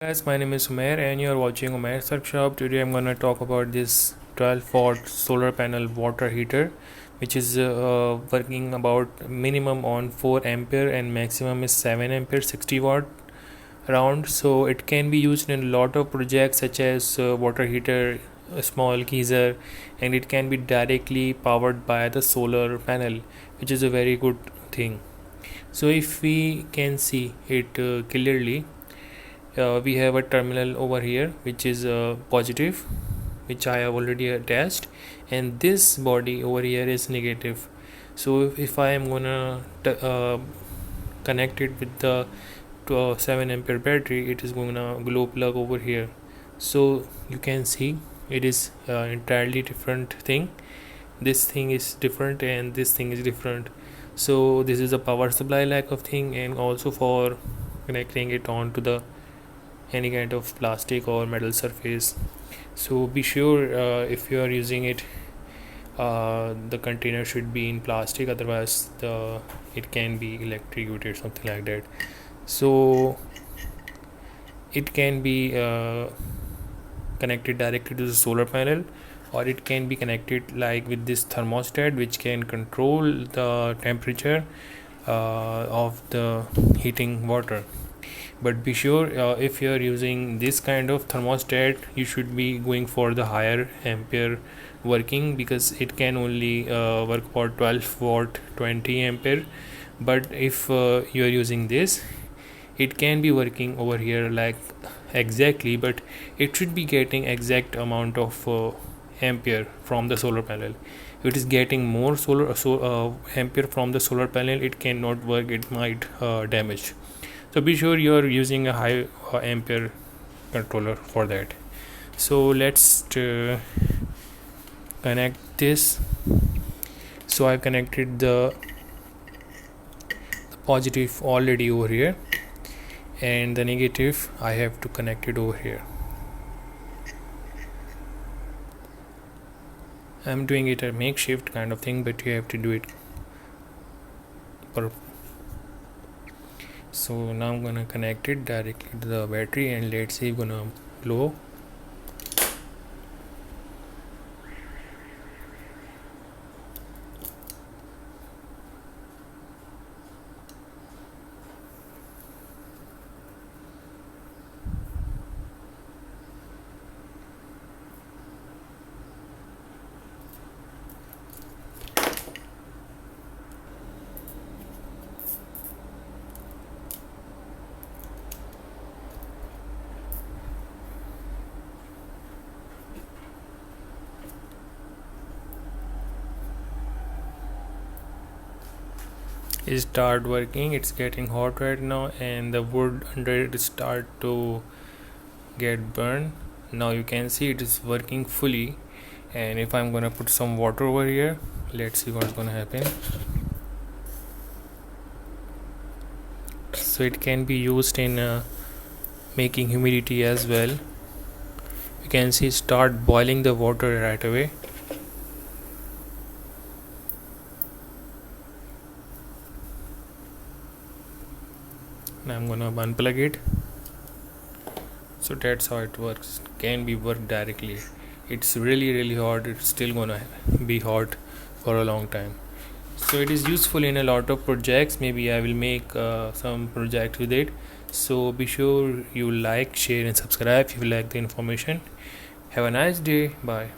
Guys, my name is Umair and you are watching Umair's Workshop. Today I'm gonna talk about this 12-watt solar panel water heater, which is working about minimum on 4 ampere and maximum is 7 ampere 60 watt around. So it can be used in a lot of projects such as water heater, a small geyser, and it can be directly powered by the solar panel, which is a very good thing. So if we can see it clearly, we have a terminal over here which is positive, which I have already attached, and this body over here is negative. So if I am gonna connect it with the 7 ampere battery, it is gonna glow plug over here. So you can see it is entirely different thing. This thing is different and this thing is different. So this is a power supply lack of thing, and also for connecting it on to the any kind of plastic or metal surface. So be sure if you are using it, the container should be in plastic, otherwise it can be electrocuted, something like that. So it can be connected directly to the solar panel, or it can be connected like with this thermostat, which can control the temperature of the heating water. But be sure if you are using this kind of thermostat, you should be going for the higher ampere working, because it can only work for 12 watt 20 ampere. But if you are using this, it can be working over here like exactly, but it should be getting exact amount of ampere from the solar panel. If it is getting more ampere from the solar panel, it cannot work, it might damage. So be sure you are using a high ampere controller for that. So let's connect this. So I've connected the positive already over here, and the negative I have to connect it over here. I'm doing it a makeshift kind of thing, but you have to do it per. So now I'm gonna connect it directly to the battery, and let's see, gonna blow. It start working, it's getting hot right now, and the wood under it start to get burned. Now you can see it is working fully, and if I'm gonna put some water over here, let's see what's gonna happen. So it can be used in making humidity as well. You can see start boiling the water right away. Now I'm gonna unplug it. So that's how it works. Can be worked directly. It's really hot, it's still gonna be hot for a long time. So it is useful in a lot of projects. Maybe I will make some project with it. So be sure you like, share and subscribe if you like the information. Have a nice day. Bye.